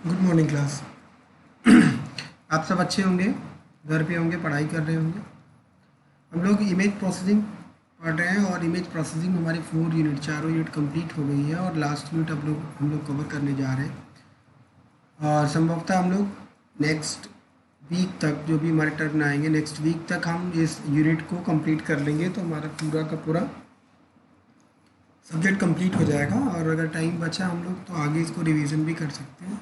Good morning class. आप सब अच्छे होंगे, घर पे होंगे, पढ़ाई कर रहे होंगे। हम लोग इमेज प्रोसेसिंग पढ़ रहे हैं और इमेज प्रोसेसिंग हमारी 4 यूनिट, चारों यूनिट कंप्लीट हो गई है और लास्ट यूनिट हम लोग कवर करने जा रहे हैं। और संभवतः हम लोग नेक्स्ट वीक तक, जो भी हमारे टर्न आएंगे नेक्स्ट वीक तक, हम इस यूनिट को कंप्लीट कर लेंगे तो हमारा पूरा का पूरा सब्जेक्ट कंप्लीट हो जाएगा। और अगर टाइम बचा हम लोग तो आगे इसको रिवीजन भी कर सकते हैं।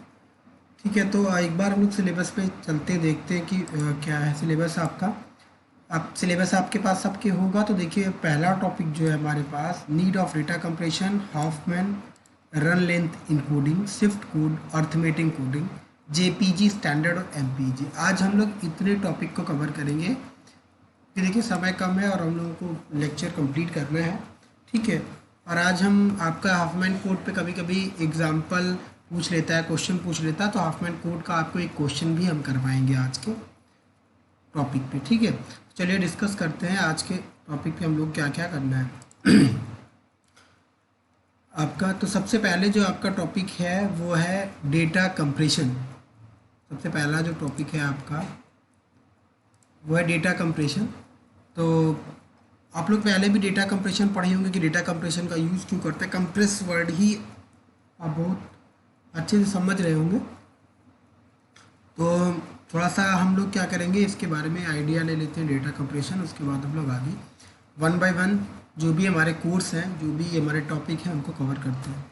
ठीक है, तो एक बार हम लोग सिलेबस पे चलते हैं, देखते हैं कि क्या है सिलेबस आपका। आप सिलेबस आपके पास सबके होगा तो देखिए, पहला टॉपिक जो है हमारे पास, need of data compression, Huffman, run length encoding, swift code, arithmetic coding, JPG standard और एमपीजी। आज हम लोग इतने टॉपिक को कवर करेंगे कि देखिए समय कम है और हम लोगों को लेक्चर कंप्लीट करना है। ठीक है, और आज हम आपका हाफमैन कोड पे कभी कभी एग्जाम्पल पूछ लेता है, क्वेश्चन पूछ लेता है, तो हाफमैन कोड का आपको एक क्वेश्चन भी हम करवाएंगे आज के टॉपिक पे। ठीक है, चलिए डिस्कस करते हैं आज के टॉपिक पे हम लोग क्या क्या करना है। आपका तो सबसे पहले जो आपका टॉपिक है वो है डेटा कंप्रेशन। सबसे पहला जो टॉपिक है आपका वो है डेटा कंप्रेशन। तो आप लोग पहले भी डेटा कंप्रेशन पढ़े होंगे कि डेटा कंप्रेशन का यूज़ क्यों करते हैं। कंप्रेस वर्ड ही आप बहुत अच्छे से समझ रहे होंगे। तो थोड़ा सा हम लोग क्या करेंगे, इसके बारे में आइडिया ले लेते हैं डेटा कंप्रेशन, उसके बाद हम लोग आगे वन बाय वन जो भी हमारे कोर्स हैं, जो भी हमारे टॉपिक हैं, उनको कवर करते हैं।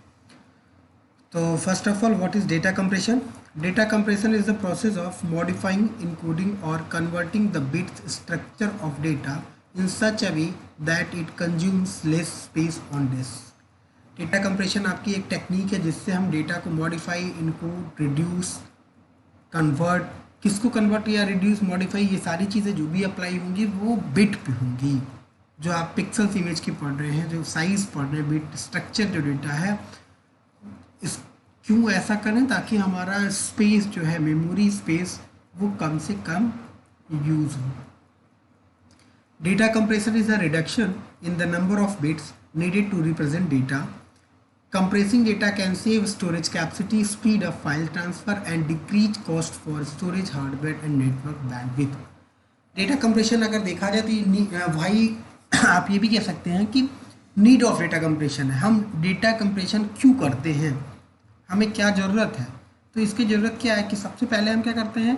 तो first of all, what is data compression? Data compression is the process of modifying, encoding और converting the bit structure of data in such a way that it consumes less space on disk. Data compression आपकी एक technique है जिससे हम data को modify, encode, reduce, convert, किसको convert या reduce, modify, ये सारी चीज़ें जो भी अप्लाई होंगी वो बिट पे होंगी। जो आप पिक्सल्स इमेज की पढ़ रहे हैं, जो साइज पढ़ रहे हैं, बिट स्ट्रक्चर जो डेटा है, इस क्यों ऐसा करें, ताकि हमारा स्पेस जो है, मेमोरी स्पेस, वो कम से कम यूज़ हो। Data compression is a reduction in the number of bits needed to represent data. Compressing data can save storage capacity, speed up file transfer, and decrease cost for storage hardware and network bandwidth. Data compression अगर देखा जाए तो भाई आप ये भी कह सकते हैं कि नीड ऑफ डेटा कंप्रेशन है। हम डेटा कंप्रेशन क्यों करते हैं, हमें क्या ज़रूरत है? तो इसकी ज़रूरत क्या है कि सबसे पहले हम क्या करते हैं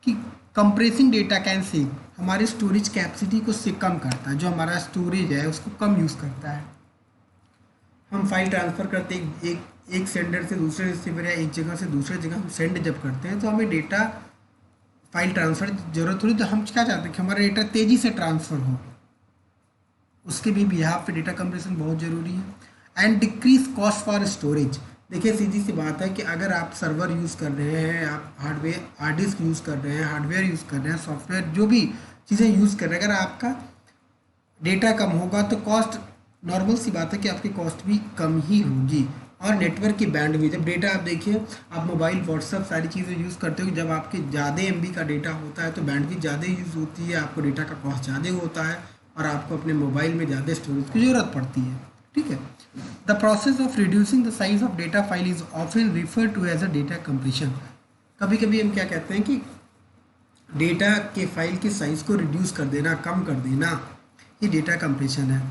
कि कंप्रेसिंग डेटा कैन सेव, हमारे स्टोरेज कैपेसिटी को से कम करता है। जो हमारा स्टोरेज है उसको कम यूज़ करता है। हम फाइल ट्रांसफ़र करते हैं एक सेंडर से दूसरे रिसीवर या एक जगह से दूसरे जगह हम सेंड जब करते हैं तो हमें डेटा फाइल ट्रांसफ़र जरूरत होती है। तो हम क्या चाहते हैं कि हमारा डेटा तेज़ी से ट्रांसफ़र हो, उसके भी बिहाफ पे डेटा कंप्रेशन बहुत ज़रूरी है। And decrease cost for storage. देखिए सीधी सी बात है कि अगर आप सर्वर यूज़ कर रहे हैं, आप हार्डवेयर हार्ड डिस्क यूज़ कर रहे हैं, हार्डवेयर यूज़ कर रहे हैं, सॉफ्टवेयर जो भी चीज़ें यूज़ कर रहे हैं, अगर आपका डेटा कम होगा तो कॉस्ट, नॉर्मल सी बात है कि आपकी कॉस्ट भी कम ही होगी। और नेटवर्क की बैंडविड्थ, जब डेटा आप देखिए, आप मोबाइल, व्हाट्सअप सारी चीज़ें यूज़ करते हो, जब आपके ज़्यादा एमबी का डेटा होता है तो बैंडविड्थ ज़्यादा यूज़ होती है, आपको डेटा का कॉस्ट ज़्यादा होता है और आपको अपने मोबाइल में ज़्यादा स्टोरेज की ज़रूरत पड़ती है। ठीक है, the process of reducing the size of data file is often refer to as a data compression. कभी कभी हम क्या कहते हैं कि डेटा के फाइल के साइज को रिड्यूस कर देना, कम कर देना, ये डेटा कंप्रेशन है।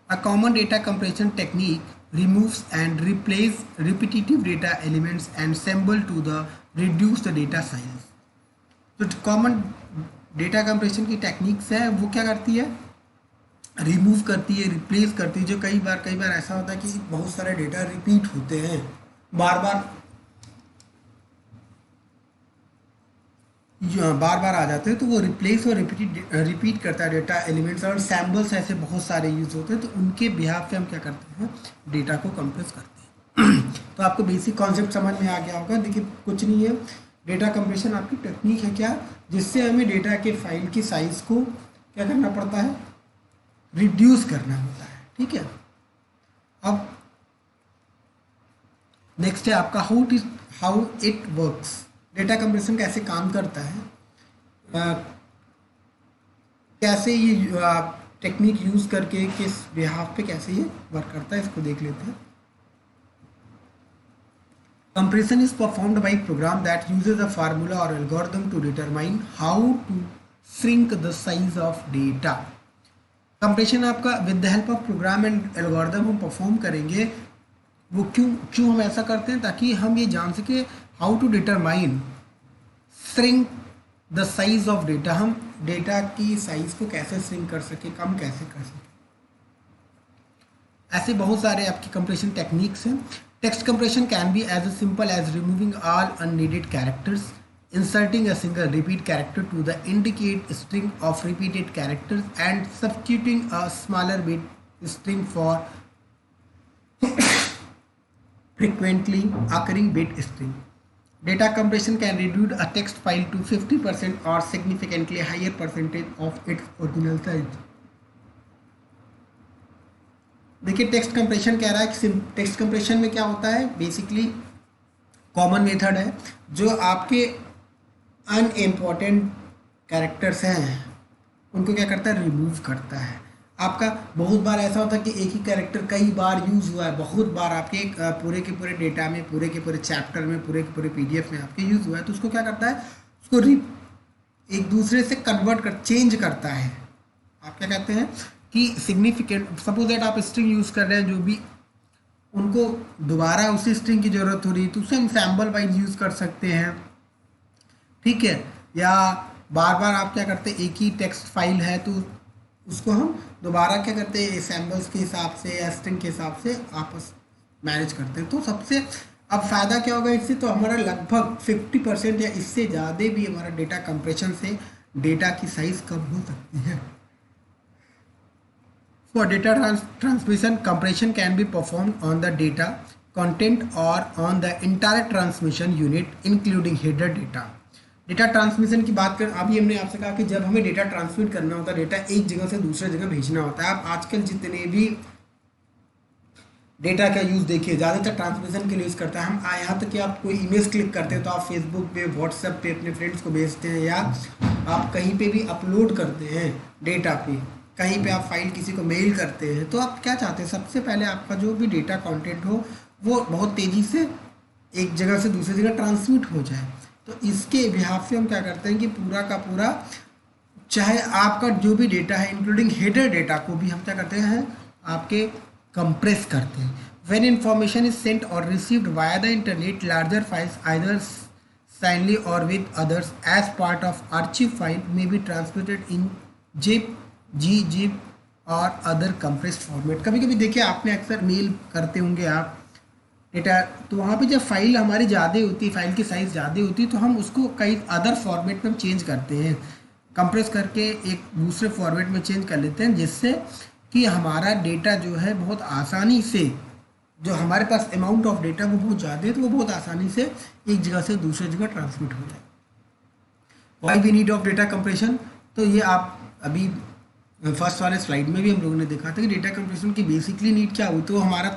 A common data compression technique removes and replace repetitive data elements and assemble to the reduce the data size। तो कॉमन डेटा कंप्रेशन की टेक्निक्स है वो क्या करती है, रिमूव करती है, रिप्लेस करती है। जो कई बार ऐसा होता है कि बहुत सारे डेटा रिपीट होते हैं, बार बार आ जाते हैं, तो वो रिप्लेस और रिपीट करता है डेटा एलिमेंट्स। और सैम्बल्स ऐसे बहुत सारे यूज होते हैं, तो उनके बिहाफ पे हम क्या करते हैं, डेटा को कंप्रेस करते हैं। तो आपको बेसिक कॉन्सेप्ट समझ में आ गया होगा। देखिए कुछ नहीं है, डेटा कंप्रेशन आपकी टेक्निक है क्या, जिससे हमें डेटा के फाइल की साइज को क्या करना पड़ता है, रिड्यूस करना होता है। ठीक है, अब नेक्स्ट है आपका how it works. Data compression कैसे काम करता है, कैसे ये टेक्निक यूज़ करके किस बिहाफ पे कैसे ये वर्क करता है, इसको देख लेते हैं। Compression is performed by a program that uses a formula or algorithm to determine how to shrink the size of data. Compression आपका with the help of program and algorithm हम perform करेंगे. वो क्यों हम ऐसा करते हैं, ताकि हम ये जान सके how to determine shrink the size of data. हम डेटा की साइज को कैसे shrink कर सके, कम कैसे कर सके. ऐसे बहुत सारे आपकी कंप्रेशन टेक्निक्स हैं. Text compression can be as simple as removing all unneeded characters, inserting a single repeat character to the indicate string of repeated characters, and substituting a smaller bit string for frequently occurring bit string. Data compression can reduce a text file to 50% or significantly higher percentage of its original size. देखिए text compression कह रहा है कि text compression में क्या होता है, basically common method है जो आपके अनइम्पॉर्टेंट कैरेक्टर्स हैं उनको क्या करता है, रिमूव करता है. आपका बहुत बार ऐसा होता है कि एक ही कैरेक्टर कई बार यूज़ हुआ है, बहुत बार आपके पूरे के पूरे डेटा में, पूरे के पूरे चैप्टर में, पूरे के पूरे पीडीएफ में आपके यूज़ हुआ है, तो उसको क्या करता है, उसको एक दूसरे से कन्वर्ट कर चेंज करता है. आप क्या कहते हैं कि सिग्निफिकेंट, सपोज दैट आप स्ट्रिंग यूज़ कर रहे हैं, जो भी उनको दोबारा उसी स्ट्रिंग की ज़रूरत हो रही है तो उसे हम सैम्पल वाइज यूज़ कर सकते हैं, ठीक है. या बार बार आप क्या करते हैं, एक ही टेक्स्ट फाइल है तो उसको हम दोबारा क्या करते हैं, सैम्पल्स के हिसाब से या स्ट्रिंग के हिसाब से आपस मैनेज करते हैं. तो सबसे अब फ़ायदा क्या होगा इससे, तो हमारा लगभग 50% या इससे ज़्यादा भी हमारा डेटा कंप्रेशन से डेटा की साइज़ कम हो सकती है. For data transmission, compression can be performed on the data content or on the entire transmission unit, including header data. Data transmission की बात कर, अभी हमने आपसे कहा कि जब हमें डेटा ट्रांसमिट करना होता है, डेटा एक जगह से दूसरे जगह भेजना होता है. आप आजकल जितने भी डेटा का यूज़ देखिए, ज़्यादातर ट्रांसमिशन के लिए यूज़ करता है. हम यहाँ तक कि आप कोई इमेज क्लिक करते हैं तो आप फेसबुक पे, व्हाट्सएप पे अपने फ्रेंड्स को भेजते हैं, या आप कहीं पे भी अपलोड करते हैं डेटा पे, कहीं पे आप फाइल किसी को मेल करते हैं, तो आप क्या चाहते हैं, सबसे पहले आपका जो भी डेटा कंटेंट हो वो बहुत तेज़ी से एक जगह से दूसरी जगह ट्रांसमिट हो जाए. तो इसके बिहाफ से हम क्या करते हैं कि पूरा का पूरा, चाहे आपका जो भी डेटा है इंक्लूडिंग हेडर डेटा को भी हम क्या करते हैं, आपके कंप्रेस करते हैं. व्हेन इंफॉर्मेशन इज सेंट और received via the internet, larger files either singly और with others as part of archive file may be transmitted in zip, gzip और अदर कंप्रेस्ड फॉर्मेट. कभी कभी देखिए आपने अक्सर मेल करते होंगे आप डेटा, तो वहाँ पे जब फाइल हमारी ज़्यादा होती है, फाइल की साइज़ ज़्यादा होती है, तो हम उसको कई अदर फॉर्मेट में चेंज करते हैं, कंप्रेस करके एक दूसरे फॉर्मेट में चेंज कर लेते हैं, जिससे कि हमारा डेटा जो है बहुत आसानी से, जो हमारे पास अमाउंट ऑफ डेटा वो बहुत ज़्यादा है तो वो बहुत आसानी से एक जगह से दूसरी जगह ट्रांसमिट हो जाए. Why we need of data compression, तो ये आप अभी फर्स्ट वाले स्लाइड में भी हम लोगों ने देखा था कि डेटा कंप्रेशन की बेसिकली नीड क्या हुई, तो हमारा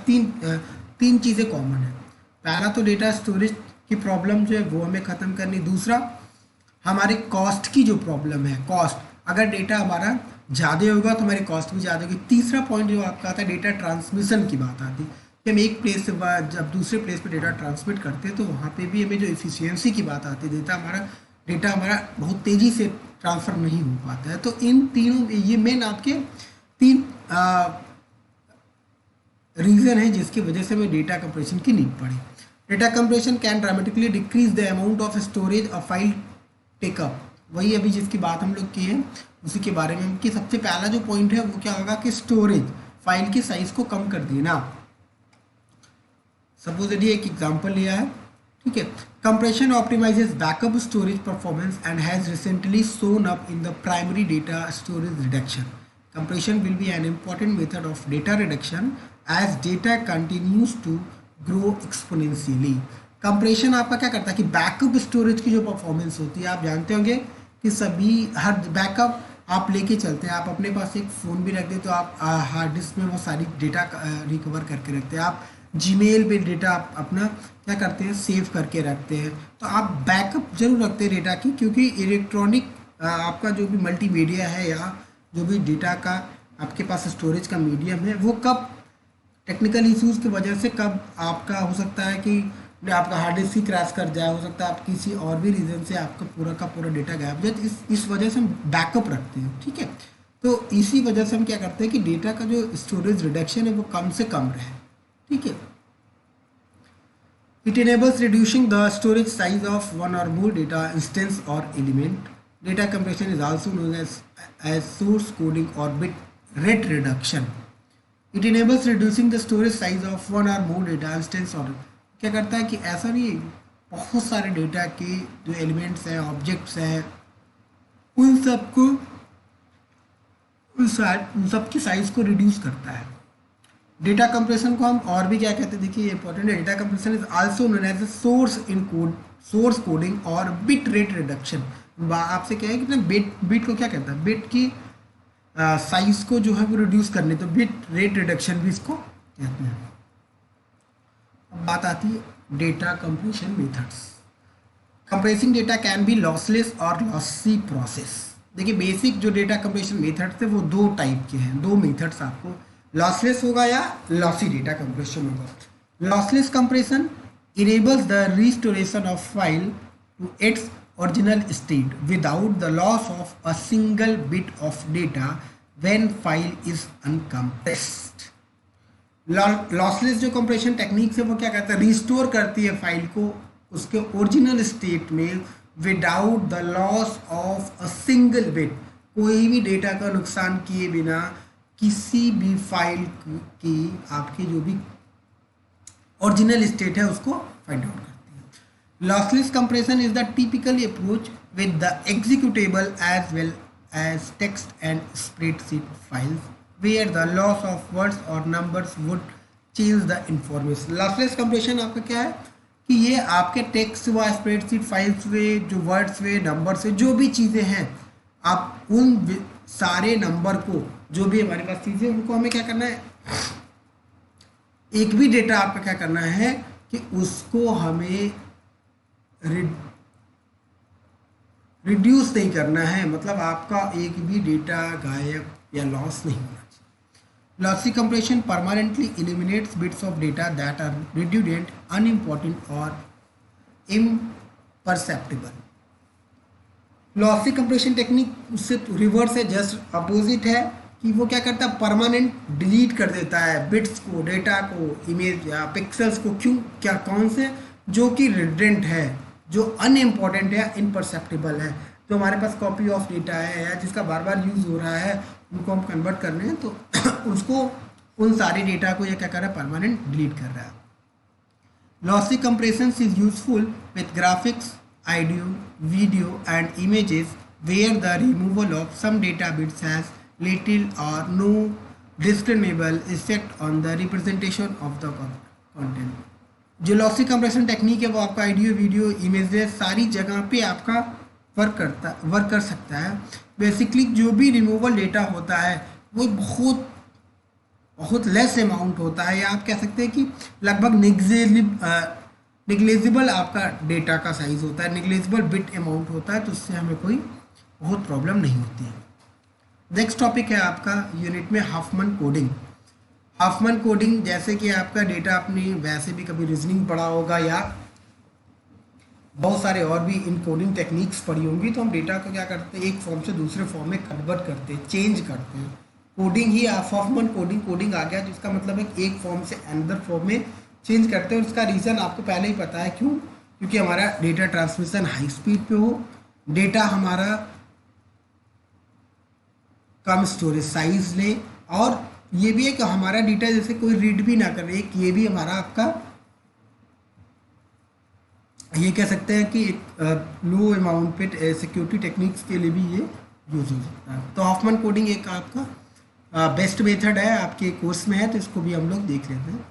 तीन चीज़ें कॉमन है. पहला तो डेटा स्टोरेज की प्रॉब्लम जो है वो हमें ख़त्म करनी. दूसरा हमारे कॉस्ट की जो प्रॉब्लम है, कॉस्ट, अगर डेटा हमारा ज़्यादा होगा तो हमारी कॉस्ट भी ज़्यादा होगी. तीसरा पॉइंट जो आपका आता है डेटा ट्रांसमिशन की बात आती है कि हम एक प्लेस से जब दूसरे प्लेस पे डेटा ट्रांसमिट करते हैं तो वहाँ पे भी हमें जो एफिशिएंसी की बात आती है, डेटा हमारा बहुत तेज़ी से ट्रांसफ़र नहीं हो पाता है. तो इन तीनों, ये मेन आपके तीन रीज़न है जिसकी वजह से हमें डेटा कंप्रेशन की नीड पड़ी. Data compression can dramatically decrease the amount of storage a file take up. वही अभी जिसकी बात हम लोग की है उसी के बारे में कि सबसे पहला जो पॉइंट है वो क्या होगा कि स्टोरेज, फाइल की साइज़ को कम कर देना. सपोज यदि एक एग्जांपल लिया है, ठीक है. Compression optimizes backup storage performance and has recently shown up in the primary data storage reduction. Compression will be an important method of data reduction as data continues to grow exponentially. Compression आपका क्या करता है कि backup storage की जो performance होती है, आप जानते होंगे कि सभी हर बैकअप आप लेके चलते हैं, आप अपने पास एक फ़ोन भी रखते हैं तो आप हार्ड डिस्क में वो सारी डेटा रिकवर करके रखते हैं. आप जीमेल पे डेटा आप अपना क्या करते हैं, सेव करके रखते हैं. तो आप बैकअप जरूर रखते हैं डेटा की, क्योंकि इलेक्ट्रॉनिक आपका जो भी मल्टीमीडिया है या जो भी डेटा का आपके पास स्टोरेज का मीडियम है वो कब टेक्निकल इश्यूज़ की वजह से कब आपका हो सकता है कि आपका हार्ड डिस्क ही क्रैश कर जाए, हो सकता है आप किसी और भी रीज़न से आपका पूरा का पूरा डेटा गायब हो जाए। तो इस वजह से हम बैकअप रखते हैं, ठीक है। तो इसी वजह से हम क्या करते हैं कि डेटा का जो स्टोरेज रिडक्शन है वो कम से कम रहे, ठीक है। It enables reducing the storage size of one or more data instance or element. Data compression is also known as source coding or bit rate reduction. It enables reducing the storage size of one or more data instance और क्या करता है कि ऐसा नहीं, बहुत सारे data के जो एलिमेंट्स हैं, ऑब्जेक्ट्स हैं, उन सबको उन सब की साइज को रिड्यूस करता है। डेटा कंप्रेशन को हम और भी क्या कहते हैं, देखिए ये इंपॉर्टेंट है। Data compression is also known as source coding और बिट रेट रिडक्शन। आपसे क्या है कि ना बिट को क्या कहता है, बिट की साइज को जो है वो रिड्यूस करने, तो बिट रेट रिडक्शन भी इसको कहते हैं। अब बात आती है data compression methods. Compressing data can be lossless और लॉसी प्रोसेस। देखिए बेसिक जो डेटा कंप्रेशन मेथड्स थे वो दो टाइप के हैं, दो मेथड्स आपको, लॉसलेस होगा या लॉसी डेटा कंप्रेशन होगा। Lossless compression enables the restoration of file to its original state without the loss of a single bit of data when file is uncompressed. Lossless जो compression technique है वो क्या कहता है, restore करती है file को उसके ओरिजिनल स्टेट में without the loss of a single bit, कोई भी डेटा का नुकसान किए बिना किसी भी फाइल की आपकी जो भी ओरिजिनल स्टेट है उसको फाइंड आउट करती है। Lossless compression is the typical approach with the executable as well as text and spreadsheet files where the loss of words और numbers would change the information. Lossless compression आपका क्या है कि ये आपके टेक्स्ट व स्प्रेडशीट फाइल्स में जो वर्ड्स में नंबर्स में जो भी चीज़ें हैं, आप उन सारे नंबर को जो भी हमारे पास चीज़ें उनको हमें क्या करना है, एक भी डेटा आपका क्या करना है कि उसको हमें रिड्यूस नहीं करना है, मतलब आपका एक भी डेटा गायब या लॉस नहीं होना चाहिए। Lossy compression permanently eliminates bits of data that are redundant, unimportant और इम्परसेप्टिबल। लॉसी कंप्रेशन टेक्निक उससे रिवर्स है, जस्ट अपोजिट है कि वो क्या करता है, परमानेंट डिलीट कर देता है बिट्स को, डेटा को, इमेज या पिक्सल्स को। क्यों, क्या, कौन से, जो कि रिडंडेंट है, जो अनइम्पॉर्टेंट है, इनपरसेप्टिबल है, जो हमारे पास कॉपी ऑफ डेटा है या जिसका बार बार यूज़ हो रहा है, उनको हम कन्वर्ट करने हैं तो उसको, उन सारे डेटा को ये क्या कर रहा है, परमानेंट डिलीट कर रहा है। Lossy compression is useful with graphics, audio, video and images where the removal of some data bits has little or no discernible effect on the representation of the content. जो lossy compression technique है वो आपका audio, video, images सारी जगह पे आपका work कर सकता है। बेसिकली जो भी रिमूवल डेटा होता है वो बहुत लेस अमाउंट होता है, या आप कह सकते हैं कि लगभग निग्लेजिबल आपका डेटा का साइज होता है, निग्लेजिबल बिट अमाउंट होता है, तो उससे हमें कोई बहुत प्रॉब्लम नहीं होती है। नेक्स्ट टॉपिक है आपका यूनिट में हाफमैन कोडिंग। हाफमैन कोडिंग, जैसे कि आपका डेटा आपने वैसे भी कभी रीजनिंग पढ़ा होगा या बहुत सारे और भी इनकोडिंग टेक्निक्स पढ़ी होंगी, तो हम डेटा को क्या करते हैं, एक फॉर्म से दूसरे फॉर्म में कन्वर्ट करते हैं, चेंज करते हैं। कोडिंग ही हाफमैन कोडिंग आ गया, जिसका मतलब है एक फॉर्म से अनदर फॉर्म में चेंज करते हैं। और उसका रीज़न आपको पहले ही पता है, क्यों, क्योंकि हमारा डेटा ट्रांसमिशन हाई स्पीड पे हो, डेटा हमारा कम स्टोरेज साइज ले, और ये भी है कि हमारा डेटा जैसे कोई रीड भी ना करे, एक ये भी हमारा आपका ये कह सकते हैं कि एक लो अमाउंट पे सिक्योरिटी टेक्निक्स के लिए भी ये यूज हो सकता है। तो हाफमैन कोडिंग एक आपका बेस्ट मेथड है, आपके कोर्स में है, तो इसको भी हम लोग देख लेते हैं।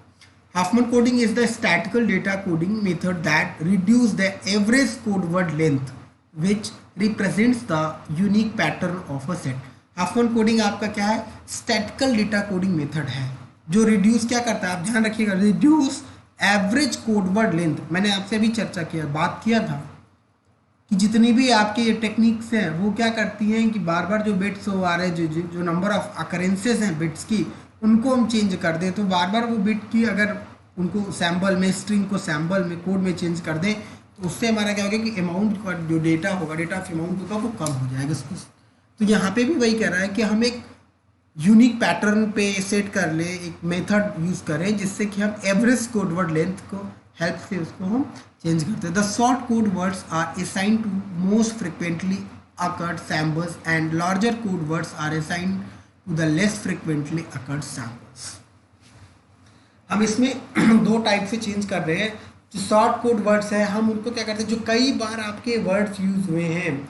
Huffman coding is the statistical data coding method that reduces the average code word length, which represents the unique pattern of a set. Huffman coding आपका क्या है, statistical data coding method है, जो reduce क्या करता है, आप ध्यान रखिएगा, reduce average code word length। मैंने आपसे अभी चर्चा किया, बात किया था कि जितनी भी आपके ये टेक्निक्स हैं वो क्या करती हैं कि बार बार जो बिट्स हो आ रहे, जो नंबर ऑफ अकरेंसेस हैं बिट्स की, उनको हम चेंज कर दें, तो बार बार वो बिट की अगर उनको सैम्बल में, स्ट्रिंग को सैम्बल में, कोड में चेंज कर दें, तो उससे हमारा क्या होगा कि अमाउंट का जो डेटा होगा, डेटा ऑफ अमाउंट होगा वो कम हो जाएगा। तो यहाँ पे भी वही कह रहा है कि हम एक यूनिक पैटर्न पे सेट कर ले, एक मेथड यूज़ करें जिससे कि हम एवरेज कोड वर्ड लेंथ को हेल्प से उसको हम चेंज करते हैं। The short code words are assign to most frequently occurred symbols and larger code words are assign to the less frequently occurred symbols. हम इसमें दो टाइप से चेंज कर रहे हैं। जो शॉर्ट कोड वर्ड्स हैं हम उनको क्या करते हैं, जो कई बार आपके वर्ड्स यूज हुए हैं,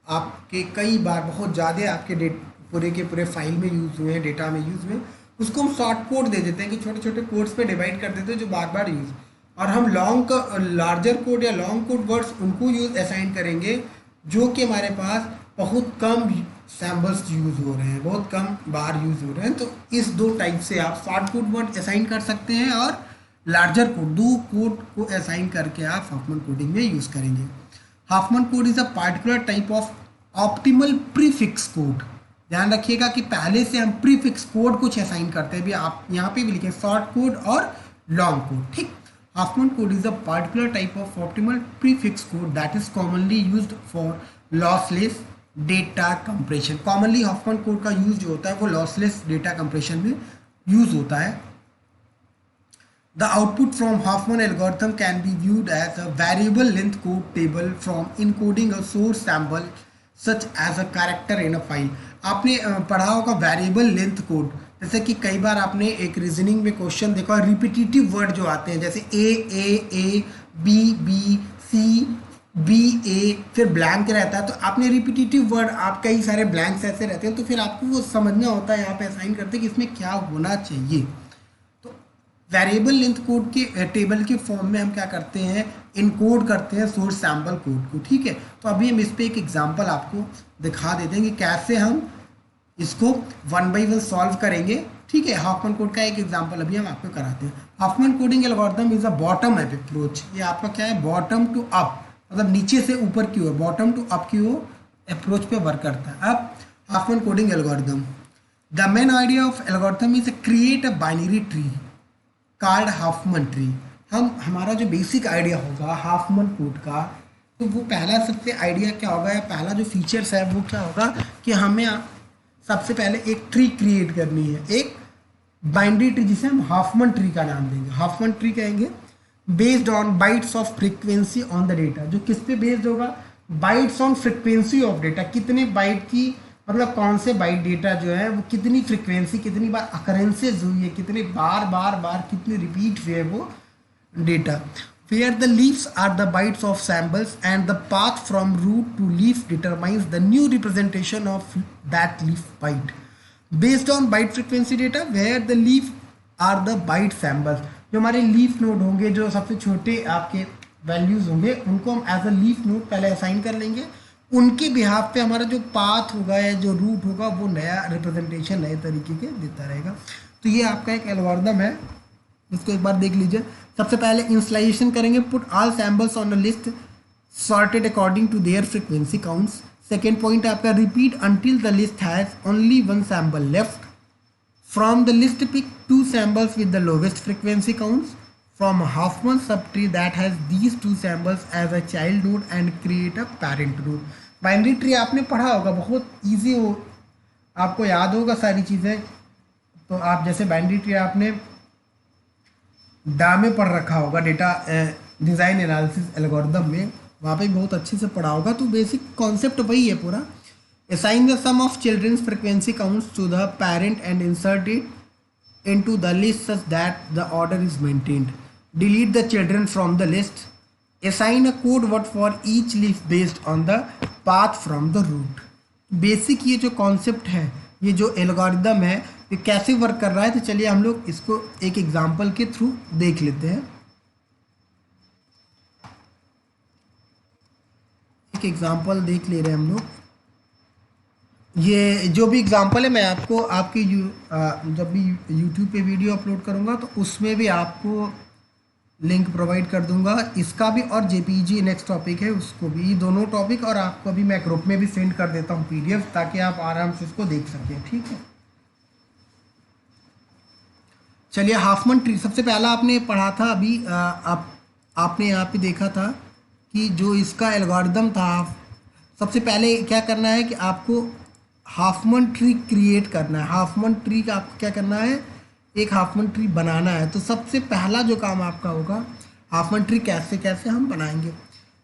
आपके कई बार बहुत ज़्यादा आपके पूरे के पूरे फाइल में यूज़ हुए हैं, डेटा में यूज़ हुए हैं, उसको हम शॉर्ट कोड दे देते हैं कि छोटे छोटे कोड्स पे डिवाइड कर देते हैं जो बार बार यूज़। और हम लॉन्ग लार्जर कोड या लॉन्ग कोड वर्ड्स उनको यूज़ असाइन करेंगे जो कि हमारे पास बहुत कम सैम्बल्स यूज़ हो रहे हैं, बहुत कम बार यूज़ हो रहे हैं। तो इस दो टाइप से आप शॉर्ट कोड वर्ड असाइन कर सकते हैं और लार्जर कोड, दो कोड को असाइन करके आप हॉफमैन कोडिंग में यूज़ करेंगे। Huffman code is a particular type of optimal prefix code. ध्यान रखिएगा कि पहले से हम प्रीफिक्स कोड कुछ असाइन करते हैं, भी आप यहाँ पे भी लिखें शॉर्ट कोड और लॉन्ग कोड, ठीक। Huffman code is a particular type of optimal prefix code that is commonly used for lossless data compression. Commonly Huffman code का यूज जो होता है वो लॉसलेस डेटा कंप्रेशन में यूज होता है। The output from Hoffman algorithm can be viewed as a variable length code table from encoding a source sample such as a character in a file। आपने पढ़ा होगा वेरिएबल लेंथ कोड, जैसे कि कई बार आपने एक रीजनिंग में क्वेश्चन देखा, रिपीटिटिव वर्ड जो आते हैं जैसे A B B C B A, फिर ब्लैंक रहता है, तो आपने रिपीटिटिव वर्ड, आप कई सारे ब्लैंक्स ऐसे रहते हैं, तो फिर आपको वो समझना होता है, यहाँ पे असाइन करते हैं कि इसमें क्या होना चाहिए। वेरिएबल लेंथ कोड के टेबल के फॉर्म में हम क्या करते हैं, इनकोड करते हैं सोर्स सैम्पल कोड को, ठीक है। तो अभी हम इस पे एक एग्जांपल आपको दिखा देते हैं कि कैसे हम इसको वन बाय वन सॉल्व करेंगे, ठीक है। हॉफमैन कोड का एक एग्जांपल अभी हम आपको कराते हैं। Huffman coding algorithm is a bottom up approach. ये आपका क्या है, बॉटम टू अप, मतलब नीचे से ऊपर की ओर, बॉटम टू अप की ओर अप्रोच पे वर्क करता है। अब Huffman coding algorithm, the main idea of algorithm is create a binary tree called Huffman tree. हमारा जो बेसिक आइडिया होगा हॉफमैन कोड का, तो वो पहला सबसे आइडिया क्या होगा, या पहला जो फीचर्स है वो क्या होगा कि हमें सबसे पहले एक ट्री क्रिएट करनी है, एक बाइनरी ट्री जिसे हम हॉफमैन ट्री का नाम देंगे। हॉफमैन ट्री कहेंगे based on bytes of frequency on the data. जो किस पे बेस्ड होगा, bytes on frequency of data, कितने बाइट की, मतलब कौन से बाइट डेटा जो है वो कितनी फ्रीक्वेंसी, कितनी बार अकरेंसेज हुई है, कितने बार कितनी रिपीट हुई है वो data. Where the leaves are the bytes of samples and the path from root to leaf determines the new representation of that leaf byte based on byte frequency data. Where the leaf are the byte samples, जो हमारे leaf node होंगे, जो सबसे छोटे आपके values होंगे, उनको हम एज अ लीफ नोड पहले असाइन कर लेंगे। उनके बिहाफ पे हमारा जो पाथ होगा या जो रूट होगा वो नया रिप्रेजेंटेशन नए तरीके के देता रहेगा। तो ये आपका एक एल्गोरिथम है, इसको एक बार देख लीजिए। सबसे पहले इंस्लाइजेशन करेंगे, put all samples on a list sorted according to their frequency counts. Second point आपका repeat until the list has only one sample left. From the list pick two samples with the lowest frequency counts from Hoffman subtree that has these two samples as a child node and create a parent node। Binary tree आपने पढ़ा होगा, बहुत easy हो, आपको याद होगा सारी चीज़ें। तो आप जैसे बाइनरी ट्री आपने डा में पढ़ रखा होगा, डेटा डिज़ाइन एनालिसिस एल्गोरिथम में, वहाँ पे बहुत अच्छे से पढ़ा होगा। तो बेसिक कॉन्सेप्ट वही है पूरा। Assign the sum of children's frequency counts to the parent and insert it into the list such that the order is maintained। Delete the children from the list। Assign a code word for each leaf based on the path from the root। Basic ये जो concept है, ये जो algorithm है, ये कैसे work कर रहा है, तो चलिए हम लोग इसको एक एग्जांपल के थ्रू देख लेते हैं। एक एग्जांपल देख ले रहे हैं हम लोग। ये जो भी एग्जांपल है मैं आपको आपके जब भी यूट्यूब पे वीडियो अपलोड करूँगा तो उसमें भी आपको लिंक प्रोवाइड कर दूंगा, इसका भी, और जेपीजी नेक्स्ट टॉपिक है उसको भी, दोनों टॉपिक। और आपको अभी मैं ग्रुप में भी सेंड कर देता हूँ पीडीएफ, ताकि आप आराम से इसको देख सकें, ठीक है। चलिए हाफमैन ट्री सबसे पहला आपने पढ़ा था अभी, आपने यहाँ पे देखा था कि जो इसका एल्गोरिदम था, सबसे पहले क्या करना है कि आपको हाफमैन ट्री क्रिएट करना है। हाफमैन ट्री का आपको क्या करना है, एक हाफमैन ट्री बनाना है। तो सबसे पहला जो काम आपका होगा, हाफमैन ट्री कैसे कैसे हम बनाएंगे।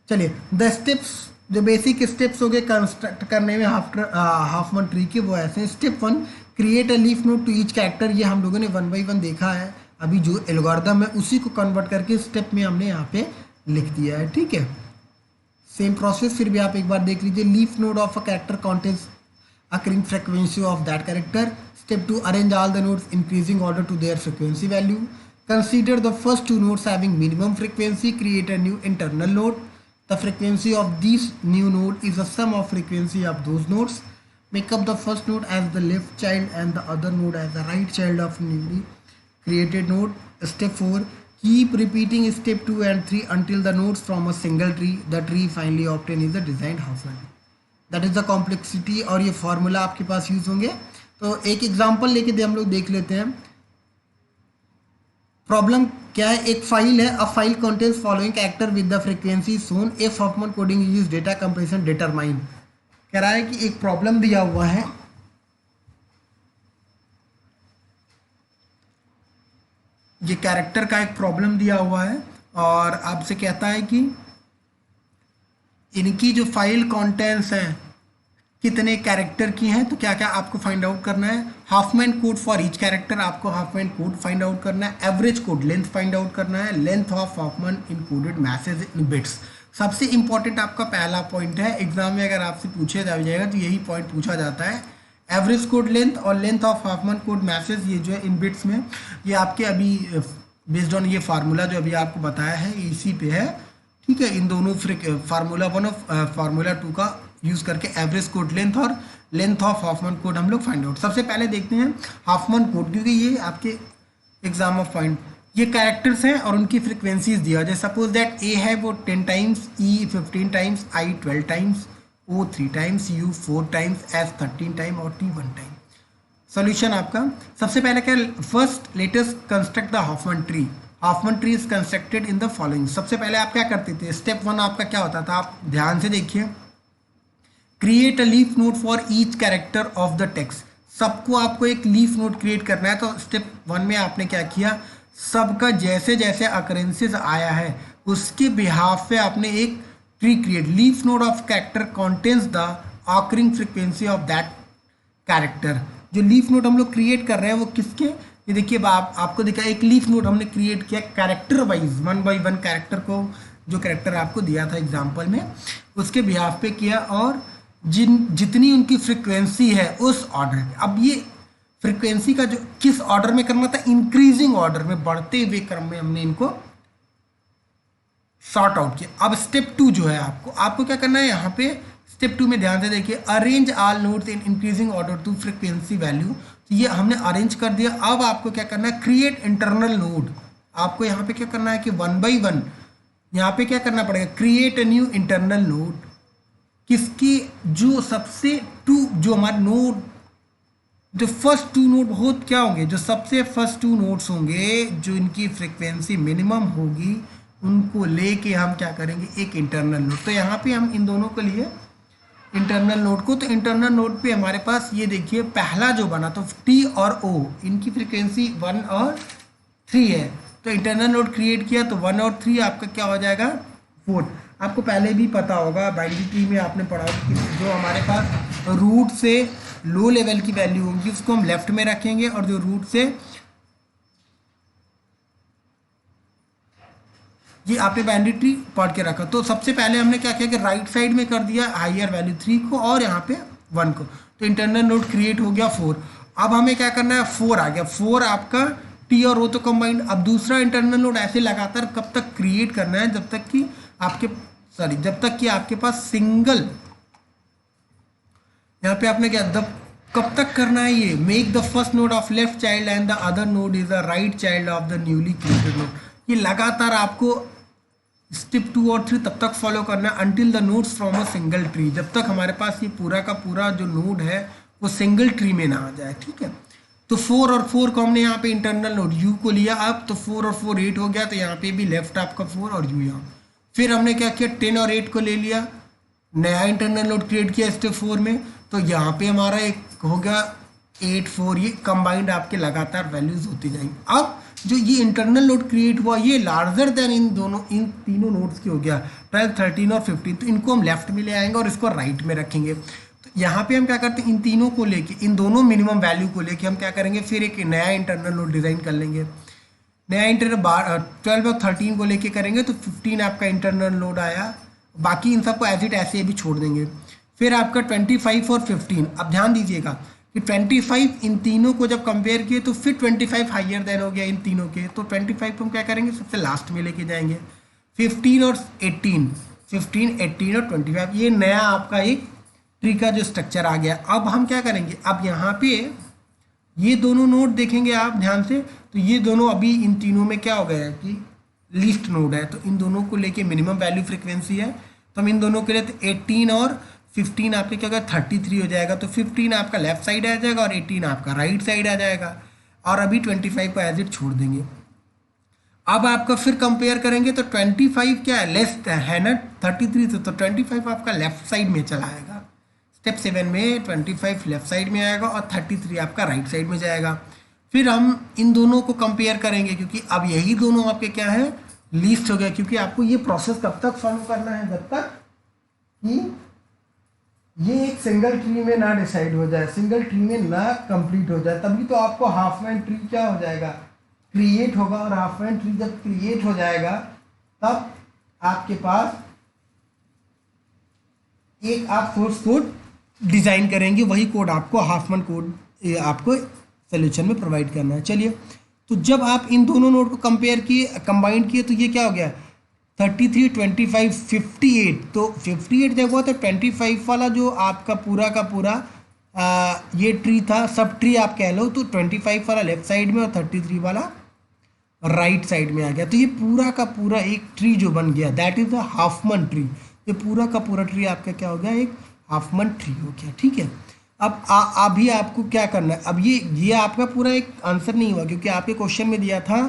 चलिए द स्टेप्स, जो बेसिक स्टेप्स हो गए कंस्ट्रक्ट करने में हाफमैन ट्री के, वो ऐसे। Step 1, create a leaf node to each character. ये हम लोगों ने 1 बाई 1 देखा है। अभी जो एल्गोरिदम है उसी को कन्वर्ट करके स्टेप में हमने यहाँ पे लिख दिया है, ठीक है। सेम प्रोसेस फिर भी आप एक बार देख लीजिए। Leaf node of a character contains occurring frequency of that character. Step 2, arrange all the nodes increasing order to their frequency value. Consider the first 2 nodes having minimum frequency. Create a new internal node. The frequency of these new node is the sum of frequency of those nodes. Make up the first node as the left child and the other node as the right child of newly created node. Step 4, keep repeating step 2 and 3 until the nodes from a single tree, the tree finally obtained is the designed Hausmann tree. That is the complexity. और ये formula आपके पास use होंगे। तो एक example लेके हम लोग देख लेते हैं। प्रॉब्लम क्या है, एक फाइल है, a file contains following character with the frequency shown, if Huffman coding use data compression determine. कह रहा है कि एक प्रॉब्लम दिया हुआ है, ये कैरेक्टर का एक प्रॉब्लम दिया हुआ है और आपसे कहता है कि इनकी जो फाइल कंटेंट्स हैं कितने कैरेक्टर की हैं। तो क्या क्या आपको फाइंड आउट करना है, Hopman code for each character, आपको हाफमैन कोड फाइंड आउट करना है। Average code length find out करना है। Length of Hopman encoded message in bits. सबसे इंपॉर्टेंट आपका पहला पॉइंट है, एग्जाम में अगर आपसे पूछे जाएगा तो यही पॉइंट पूछा जाता है। एवरेज कोड लेंथ और length of Hopman code message, ये जो है इन बिट्स में, ये आपके अभी बेस्ड ऑन ये फार्मूला जो अभी आपको बताया है इसी पे है, ठीक है। इन दोनों फार्मूला 1 और फार्मूला 2 का यूज करके एवरेज कोड लेंथ और लेंथ ऑफ हाफमैन कोड हम लोग फाइंड आउट। सबसे पहले देखते हैं हाफमैन कोड, क्योंकि ये आपके एग्जाम ऑफ पॉइंट, ये कैरेक्टर्स हैं और उनकी फ्रिक्वेंसीज दिया जाए। सपोज दैट ए है वो 10 times, E 15 times, I 12 times, O 3 times, U 4 times, S 13 time और टी 1 टाइम। सोल्यूशन आपका सबसे पहले क्या, first let us construct the Huffman tree. Huffman tree is constructed in the following. सबसे पहले आप क्या करते थे, स्टेप 1 आपका क्या होता था, आप ध्यान से देखिए। Create a leaf node for each character of the text. सबको आपको एक लीफ नोड क्रिएट करना है। तो स्टेप 1 में आपने क्या किया, सबका जैसे जैसे अकरेंसेस आया है उसके बिहाफ पे आपने एक tree create. Leaf node of character contains the occurring frequency of that character. जो लीफ नोड हम लोग क्रिएट कर रहे हैं वो किसके, ये देखिए आपको दिखा एक लीफ नोड हमने क्रिएट किया कैरेक्टर वाइज, 1 बाई 1 कैरेक्टर को, जो कैरेक्टर आपको दिया था एग्जांपल में उसके बिहाफ पे किया और जितनी उनकी फ्रिक्वेंसी है उस ऑर्डर में। अब ये फ्रिक्वेंसी का जो किस ऑर्डर में करना था, इंक्रीजिंग ऑर्डर में, बढ़ते हुए क्रम में हमने इनको सॉर्ट आउट किया। अब स्टेप 2 जो है आपको क्या करना है, यहाँ पे स्टेप 2 में ध्यान से देखिए, arrange all nodes in increasing order to frequency value. तो ये हमने अरेंज कर दिया। अब आपको क्या करना है, क्रिएट इंटरनल नोड। आपको यहाँ पे क्या करना है कि 1 बाई 1 यहाँ पे क्या करना पड़ेगा, create a new internal node. किसकी, जो सबसे जो हमारे नोड, जो फर्स्ट 2 नोड हो क्या होंगे, जो सबसे फर्स्ट 2 नोड्स होंगे जो इनकी फ्रिक्वेंसी मिनिमम होगी उनको लेके हम क्या करेंगे, एक इंटरनल नोड। तो यहाँ पे हम इन दोनों के लिए इंटरनल नोड को, तो इंटरनल नोड पे हमारे पास ये देखिए पहला जो बना तो टी और ओ, इनकी फ्रिक्वेंसी 1 और 3 है। तो इंटरनल नोड क्रिएट किया तो 1 और 3 आपका क्या हो जाएगा, 4। आपको पहले भी पता होगा बाइनरी ट्री में आपने पढ़ा कि जो हमारे पास रूट से लो लेवल की वैल्यू होगी उसको हम लेफ्ट में रखेंगे और जो रूट से, ये आपने बाइनरी ट्री पढ़ के रखा। तो सबसे पहले हमने क्या किया कि राइट साइड में कर दिया हायर वैल्यू 3 को और यहाँ पे 1 को। तो इंटरनल नोड क्रिएट हो गया 4। अब हमें क्या करना है, 4 आ गया, 4 आपका टी और ओ तो कंबाइंड। अब दूसरा इंटरनल नोड ऐसे लगातार कब तक क्रिएट करना है, जब तक कि आपके पास सिंगल, यहाँ पे आपने क्या, कब तक करना है ये, make the first node of left child and the other node is the right child of the newly created node. ये लगातार आपको स्टेप 2 और 3 तब तक फॉलो करना है until the nodes from a single tree, जब तक हमारे पास ये पूरा का पूरा जो नोड है वो सिंगल ट्री में ना आ जाए, ठीक है। तो 4 और 4 को हमने यहाँ पे इंटरनल नोड यू को लिया, अब तो 4 और 4 8 हो गया, तो यहाँ पे भी लेफ्ट आपका 4 और यू यहाँ। फिर हमने क्या किया, 10 और 8 को ले लिया, नया इंटरनल नोड क्रिएट किया स्टेप 4 में, तो यहाँ पे हमारा एक हो गया 8 4, ये कंबाइंड आपके लगातार वैल्यूज होती जाएंगी। अब जो ये इंटरनल नोड क्रिएट हुआ ये लार्जर देन इन तीनों नोड्स की हो गया 12 13 और 15, तो इनको हम लेफ्ट में ले आएंगे और इसको राइट में रखेंगे। तो यहाँ पे हम क्या करते हैं, इन तीनों को लेके, इन दोनों मिनिमम वैल्यू को लेके हम क्या करेंगे, फिर एक नया इंटरनल नोड डिजाइन कर लेंगे। नया इंटरनल 12 और 13 को लेके करेंगे तो 15 आपका इंटरनल नोड आया, बाकी इन सबको एज इट ऐसे भी छोड़ देंगे। फिर आपका 25 और 15, अब ध्यान दीजिएगा कि 25 इन तीनों को जब कंपेयर किए तो फिर 25 हाइयर देन हो गया इन तीनों के, तो 25 को हम क्या करेंगे, सबसे लास्ट में लेके जाएंगे। 15 और 18, 15 18 और 25, ये नया आपका एक ट्री का जो स्ट्रक्चर आ गया। अब हम क्या करेंगे, अब यहाँ पे ये दोनों नोड देखेंगे आप ध्यान से, तो ये दोनों अभी इन तीनों में क्या हो गया है कि लीस्ट नोड है, तो इन दोनों को लेके मिनिमम वैल्यू फ्रीक्वेंसी है, तो हम इन दोनों के लिए तो 18 और 15 आपके क्या होगा 33 हो जाएगा, तो 15 आपका लेफ्ट साइड आ जाएगा और 18 आपका राइट साइड आ जाएगा, और अभी 25 को एज इट छोड़ देंगे। अब आपका फिर कंपेयर करेंगे तो 25 क्या है, लेस है ना 33 से, तो 25 आपका लेफ्ट साइड में चला आएगा। स्टेप 7 में 25 लेफ्ट साइड में आएगा और 33 आपका राइट साइड में जाएगा। फिर हम इन दोनों को कंपेयर करेंगे, क्योंकि अब यही दोनों आपके क्या है, लीस्ट हो गया, क्योंकि आपको ये प्रोसेस कब तक फॉलो करना है, जब तक कि ये एक सिंगल ट्री में ना डिसाइड हो जाए, सिंगल ट्री में ना कंप्लीट हो जाए, तभी तो आपको हाफ मैन ट्री क्या हो जाएगा, क्रिएट होगा। और हाफ मैन ट्री जब क्रिएट हो जाएगा तब आपके पास एक आप सोर्स कोड डिजाइन करेंगे, वही कोड आपको हाफमैन कोड आपको सोल्यूशन में प्रोवाइड करना है। चलिए, तो जब आप इन दोनों नोड को कंपेयर किए, कंबाइंड किए, तो ये क्या हो गया 33 25 58, तो 58 जब हुआ तो 25 वाला जो आपका पूरा का पूरा ये ट्री था, सब ट्री आप कह लो, तो 25 वाला लेफ्ट साइड में और 33 वाला राइट साइड में आ गया, तो ये पूरा का पूरा एक ट्री जो बन गया that is a Hopman tree. ये पूरा का पूरा ट्री आपका क्या हो गया, एक हाफमैन ट्री हो गया। ठीक है, अब अभी आपको क्या करना है, अब ये आपका पूरा एक आंसर नहीं हुआ, क्योंकि आपके क्वेश्चन में दिया था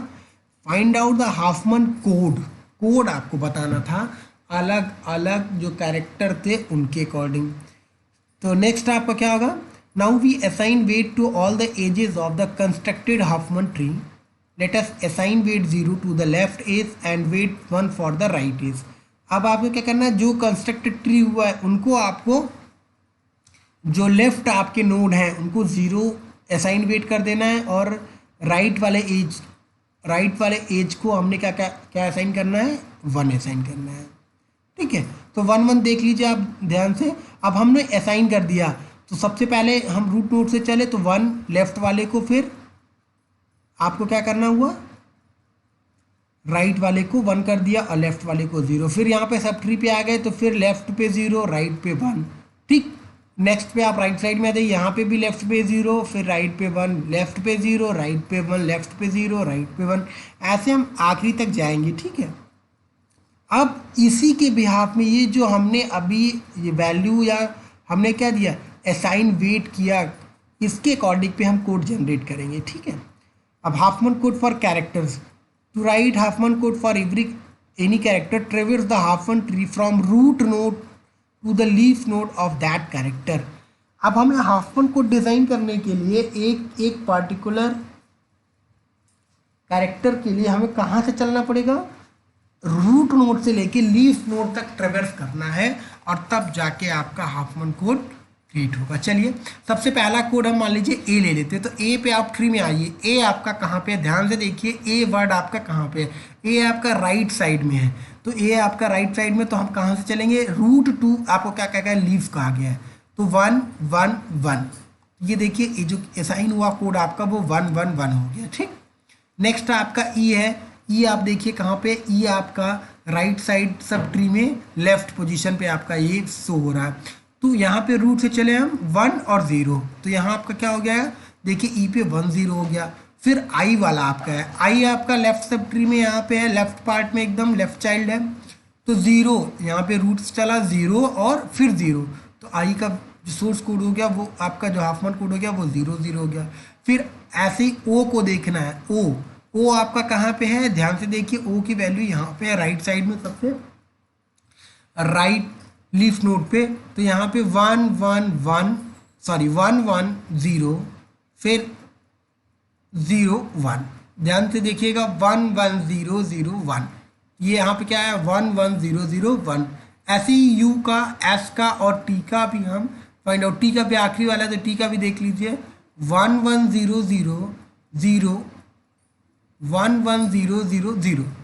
find out the Hopman code आपको बताना था, अलग अलग जो कैरेक्टर थे उनके अकॉर्डिंग। तो नेक्स्ट आपका क्या होगा, now we assign weight to all the edges of the constructed Huffman tree, let us assign weight 0 to the left edge and weight 1 for the right edge. अब आपको क्या करना है, जो कंस्ट्रक्टेड ट्री हुआ है उनको आपको, जो लेफ्ट आपके नोड हैं उनको 0 असाइन वेट कर देना है, और राइट वाले एज को हमने क्या असाइन करना है, 1 असाइन करना है। ठीक है, तो 1 1 देख लीजिए आप ध्यान से। अब हमने असाइन कर दिया, तो सबसे पहले हम रूट नोड से चले, तो 1 लेफ्ट वाले को, फिर आपको क्या करना हुआ, राइट वाले को 1 कर दिया और लेफ्ट वाले को 0। फिर यहाँ पे सब ट्री पे आ गए, तो फिर लेफ्ट पे 0 राइट पे 1। ठीक, नेक्स्ट पे आप राइट साइड में आ जाइए, यहाँ पे भी लेफ्ट पे 0, फिर राइट पे 1, लेफ्ट पे 0, राइट पे 1, लेफ्ट पे 0, राइट पे 1, ऐसे हम आखिरी तक जाएंगे। ठीक है, अब इसी के बिहाफ में ये जो हमने अभी ये वैल्यू या हमने क्या दिया, असाइन वेट किया, इसके अकॉर्डिंग पे हम कोड जनरेट करेंगे। ठीक है, अब Huffman code for characters, to write Huffman code for any character traverse the Huffman tree from root node to the leaf node of that character. अब हमें हाफमैन कोड डिजाइन करने के लिए एक पार्टिकुलर कैरेक्टर के लिए हमें कहाँ से चलना पड़ेगा, रूट नोड से लेके लीफ नोड तक ट्रेवर्स करना है, और तब जाके आपका हाफमैन कोड क्रिएट होगा। चलिए, सबसे पहला कोड हम मान लीजिए ए ले लेते हैं, तो ए पे आप ट्री में आइए। ए आपका कहाँ पे है, ध्यान से देखिए, ए वर्ड आपका कहाँ पे है, ए आपका राइट साइड में है, तो ए आपका राइट साइड में, तो हम कहाँ से चलेंगे, रूट 2 आपको क्या कहा गया, लीफ कहा गया है, तो 1 1 1, ये देखिए ये जो असाइन हुआ कोड आपका वो 1 1 1 हो गया। ठीक, नेक्स्ट आपका ई है, ई आप देखिए कहाँ पे, ई आपका राइट साइड सब ट्री में लेफ्ट पोजीशन पे आपका ये शो हो रहा है, तो यहाँ पे रूट से चले हम 1 और 0, तो यहाँ आपका क्या हो गया, देखिए ई पे 1 0 हो गया। फिर आई वाला आपका है, आई आपका लेफ्ट सब ट्री में यहाँ पे है, लेफ्ट पार्ट में एकदम लेफ्ट चाइल्ड है, तो 0 यहाँ पे रूट से चला 0 और फिर 0, तो आई का जो सोर्स कोड हो गया वो आपका जो हाफमैन कोड हो गया वो 0 0 हो गया। फिर ऐसे ही ओ को देखना है, ओ आपका कहाँ पे है, ध्यान से देखिए ओ की वैल्यू यहाँ पे है राइट साइड में, सबसे राइट लीफ नोड पे। तो यहाँ पे 110, फिर 01, ध्यान से देखिएगा 11001, ये यहाँ पे क्या है 11001। ऐसे ही यू का, एस का और टी का भी हम फाइंड आउट, टी का भी आखिरी वाला है तो टी का भी देख लीजिए 11000,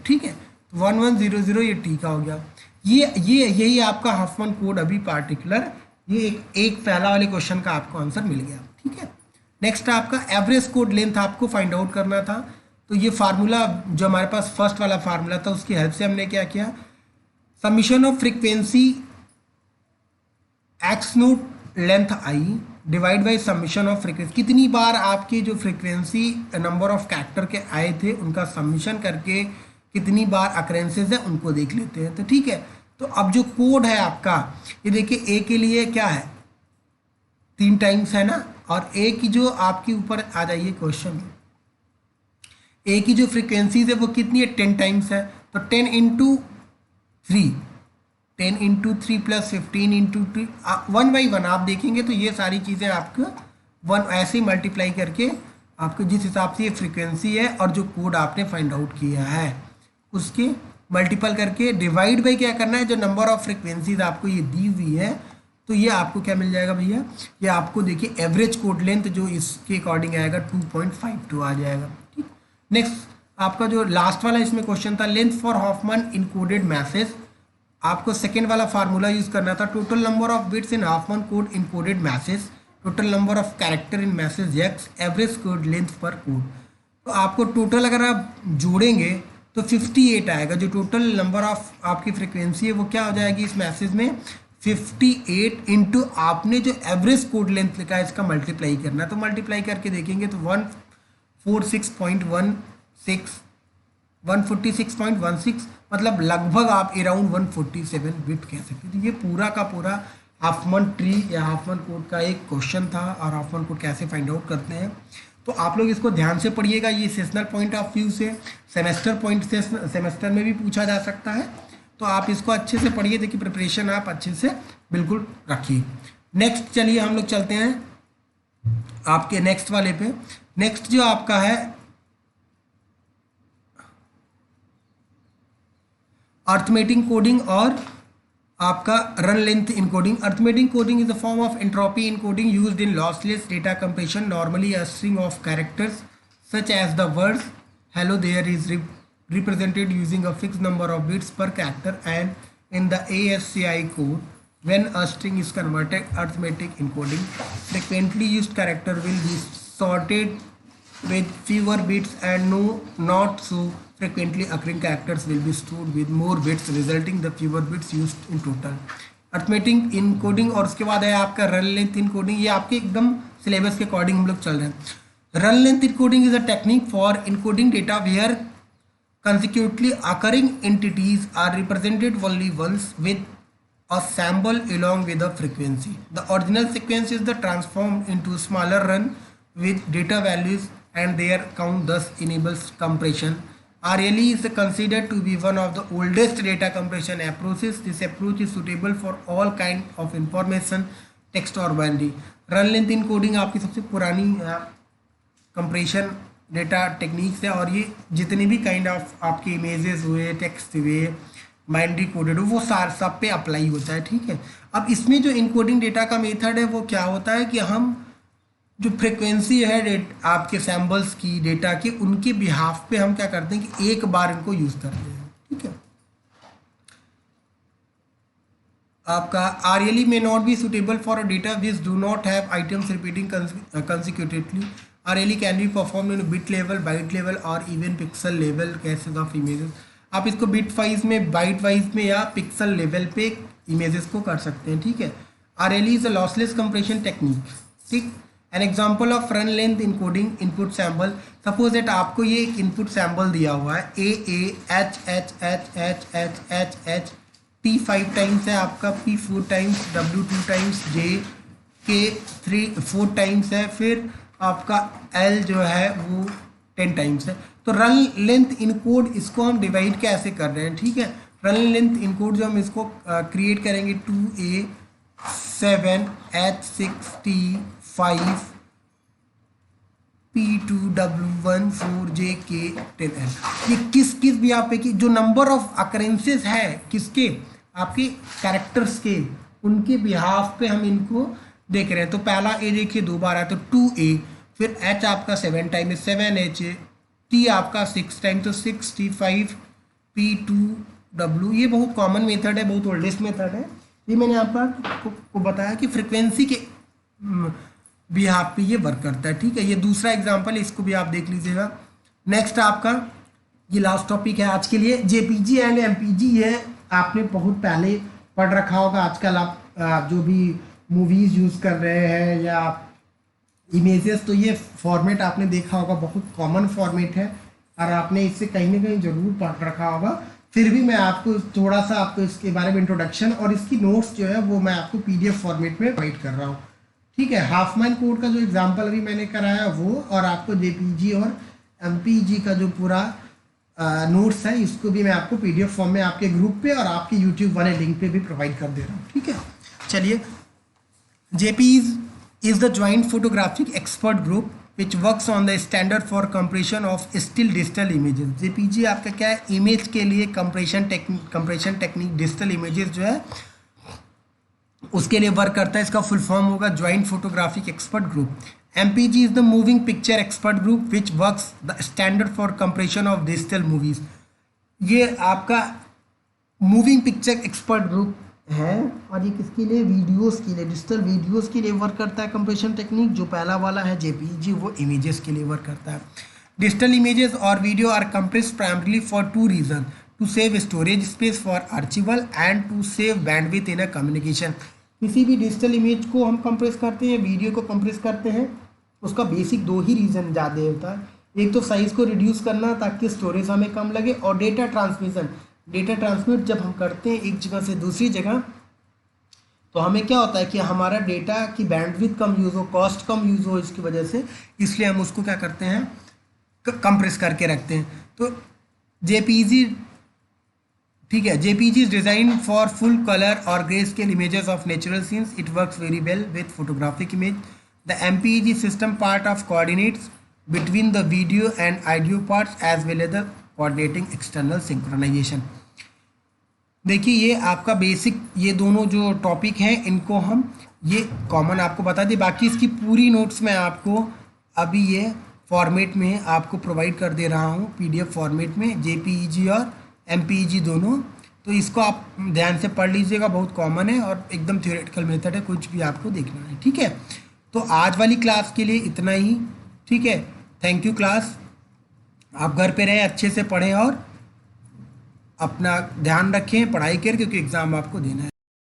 ठीक है। तो 1100 ये टी का हो गया। ये यही आपका हॉफमैन कोड अभी पार्टिकुलर, ये एक पहला वाले क्वेश्चन का आपको आंसर मिल गया, ठीक है। नेक्स्ट आपका एवरेज कोड लेंथ आपको फाइंड आउट करना था। तो ये फार्मूला जो हमारे पास फर्स्ट वाला फार्मूला था उसकी हेल्प से हमने क्या किया, summation of frequency x note length I divide by summation of frequency, कितनी बार आपकी जो फ्रीक्वेंसी नंबर ऑफ कैरेक्टर के आए थे उनका समीशन करके कितनी बार अकरेंसेज है उनको देख लेते हैं। तो ठीक है, तो अब जो कोड है आपका, ये देखिए ए के लिए क्या है 3 टाइम्स है ना, और ए की जो आपके ऊपर आ जाइए क्वेश्चन, ए की जो फ्रीक्वेंसीज है वो कितनी है 10 टाइम्स है। तो 10 इंटू 3 प्लस 15 इंटू 2, 1 बाई 1 आप देखेंगे तो ये सारी चीज़ें आपको 1 ऐसे ही मल्टीप्लाई करके आपको जिस हिसाब से ये फ्रीक्वेंसी है और जो कोड आपने फाइंड आउट किया है उसके मल्टीपल करके डिवाइड बाई क्या करना है, जो नंबर ऑफ फ्रीक्वेंसीज आपको ये दी हुई है, तो ये आपको क्या मिल जाएगा भैया, ये आपको देखिए एवरेज कोड लेंथ जो इसके अकॉर्डिंग आएगा 2.52 आ जाएगा, ठीक। नेक्स्ट आपका जो लास्ट वाला इसमें क्वेश्चन था, length for Huffman encoded message, आपको सेकेंड वाला फार्मूला यूज करना था, total number of bits in Huffman code encoded message, total number of character in message x, average code length पर कोड। तो आपको टोटल अगर आप जोड़ेंगे तो 58 आएगा, जो टोटल नंबर ऑफ आपकी फ्रीक्वेंसी है वो क्या हो जाएगी इस मैसेज में 58 इंटू आपने जो एवरेज कोड लेंथ लिखा है इसका मल्टीप्लाई करना है। तो मल्टीप्लाई करके देखेंगे तो 146.16 मतलब लगभग आप अराउंड 147 बिट कह सकते हैं। तो ये पूरा का पूरा हॉफमैन ट्री या हॉफमैन कोड का एक क्वेश्चन था, और हॉफमैन कोड कैसे फाइंड आउट करते हैं तो आप लोग इसको ध्यान से पढ़िएगा। ये सेशनल पॉइंट ऑफ व्यू से, सेमेस्टर पॉइंट से सेमेस्टर में भी पूछा जा सकता है, तो आप इसको अच्छे से पढ़िए, देखिए प्रिपरेशन आप अच्छे से बिल्कुल रखिए। नेक्स्ट चलिए हम लोग चलते हैं आपके नेक्स्ट वाले पे। नेक्स्ट जो आपका है अर्थमेटिक कोडिंग और आपका run length encoding. Arithmetic coding is a form of entropy encoding used in lossless data compression, normally a string of characters such as the words hello there is represented using a fixed number of bits per character, and in the ASCII code when a string is converted, arithmetic encoding frequently used character will be sorted with fewer bits and not so frequently occurring characters will be stored with more bits, resulting the fewer bits used in total. Arithmetic encoding, और उसके बाद है आपका run length encoding. ये आपके एकदम syllabus के according हम लोग चल रहे हैं। Run length encoding is a technique for encoding data where consecutively occurring entities are represented only once with a symbol along with a frequency. The original sequence is the transformed into smaller run with data values and their count, thus enables compression. RLE is considered to be one of the oldest data compression approaches. This approach is suitable for all kind of information, text or binary. Run length encoding आपकी सबसे पुरानी compression data techniques है, और ये जितने भी kind of आपके images हुए, टेक्स्ट हुए, बाइनरी कोडेड हो, वो सब पे अप्लाई होता है, ठीक है। अब इसमें जो इनकोडिंग डेटा का मेथड है वो क्या होता है कि हम जो फ्रिक्वेंसी है आपके सैम्बल्स की डेटा की, उनके बिहाफ पे हम क्या करते हैं कि एक बार इनको यूज़ करते हैं, ठीक है। आपका RLE may not be suitable for a data which do not have items repeating consecutively. RLE can be performed in bit level, byte level or even pixel level cases of images. आप इसको bit wise में, bite wise में या pixel level पे images को कर सकते हैं, ठीक है। RLE is a lossless compression technique, ठीक। An example of run length encoding input sample, suppose that आपको ये एक input sample दिया हुआ है A H H H H H H H T 5 times है आपका, P 4 times, W 2 times, J K 4 times है, फिर आपका एल जो है वो 10 टाइम्स है। तो रन लेंथ इनकोड इसको हम डिवाइड कैसे कर रहे हैं, ठीक है। रन लेंथ इनकोड जो हम इसको क्रिएट करेंगे 2A 7 H65 P2W1 4JK 10L। ये किस किस भी आप की जो नंबर ऑफ अकरेंसेस है किसके आपके कैरेक्टर्स के, उनके बिहाफ पे हम इनको देख रहे हैं। तो पहला ए देखिए 2 बार है तो 2A, फिर H आपका 7 टाइम है 7H, T आपका 6 टाइम तो 65 P2W। ये बहुत कॉमन मेथड है, बहुत ओल्डेस्ट मेथड है। ये मैंने आपको बताया कि फ्रिक्वेंसी के बिहाफ पे ये वर्क करता है, ठीक है। ये दूसरा एग्जांपल है, इसको भी आप देख लीजिएगा। नेक्स्ट आपका ये लास्ट टॉपिक है आज के लिए, जेपीजी एंड एमपीजी है। आपने बहुत पहले पढ़ रखा होगा। आजकल आप जो भी मूवीज़ यूज़ कर रहे हैं या इमेजेस, तो ये फॉर्मेट आपने देखा होगा, बहुत कॉमन फॉर्मेट है और आपने इससे कहीं ना कहीं ज़रूर पढ़ रखा होगा। फिर भी मैं आपको थोड़ा सा आपको इसके बारे में इंट्रोडक्शन और इसकी नोट्स जो है वो मैं आपको पीडीएफ फॉर्मेट में प्रोवाइड कर रहा हूँ, ठीक है। हाफमैन कोड का जो एग्जांपल अभी मैंने कराया वो, और आपको जेपीजी और एमपीजी का जो पूरा नोट्स है इसको भी मैं आपको पीडीएफ फॉर्म में आपके ग्रुप पे और आपके यूट्यूब वाले लिंक पे भी प्रोवाइड कर दे रहा हूँ, ठीक है। चलिए, जेपीज is the joint photographic expert group which works on the standard for compression of still digital images। JPG आपका क्या है, इमेज के लिए कंप्रेशन टेक्निक डिजिटल इमेजेस जो है उसके लिए वर्क करता है। इसका फुल फॉर्म होगा joint photographic expert group. MPG is the moving picture expert group which works the standard for compression of digital movies. ये आपका मूविंग पिक्चर एक्सपर्ट ग्रुप है और ये किसके लिए, वीडियोस के लिए, डिजिटल वीडियोस के लिए वर्क करता है कंप्रेशन टेक्निक। जो पहला वाला है जेपीजी वो इमेजेस के लिए वर्क करता है। डिजिटल इमेजेस और video are compressed primarily for 2 reason, to save storage space for archival and to save bandwidth in a communication. किसी भी डिजिटल इमेज को हम कंप्रेस करते हैं, वीडियो को कंप्रेस करते हैं, उसका बेसिक 2 ही रीज़न ज़्यादा होता है। एक तो साइज़ को रिड्यूस करना ताकि स्टोरेज हमें कम लगे, और डेटा ट्रांसमिशन, डेटा ट्रांसमिट जब हम करते हैं एक जगह से दूसरी जगह तो हमें क्या होता है कि हमारा डेटा की बैंडविड्थ कम यूज़ हो, कॉस्ट कम यूज़ हो इसकी वजह से, इसलिए हम उसको क्या करते हैं, कंप्रेस करके रखते हैं। तो जेपीजी, ठीक है, JPG is design for full colour और grey scale images of natural scenes. It works very well with photographic image. The MPG system part of coordinates between the video and audio parts as well as the coordinating external synchronization. देखिए, ये आपका basic, ये दोनों जो topic हैं इनको हम ये कॉमन आपको बता दें। बाकी इसकी पूरी नोट्स मैं आपको अभी ये फॉर्मेट में आपको प्रोवाइड कर दे रहा हूँ, पीडीएफ फॉर्मेट में, जेपीईजी और एमपीईजी दोनों। तो इसको आप ध्यान से पढ़ लीजिएगा, बहुत कॉमन है और एकदम थ्योरेटिकल मेथड है, कुछ भी आपको देखना है, ठीक है। तो आज वाली क्लास के लिए इतना ही, ठीक है। Thank you class. आप घर पे रहें, अच्छे से पढ़ें और अपना ध्यान रखें, पढ़ाई करें, क्योंकि एग्ज़ाम आपको देना है।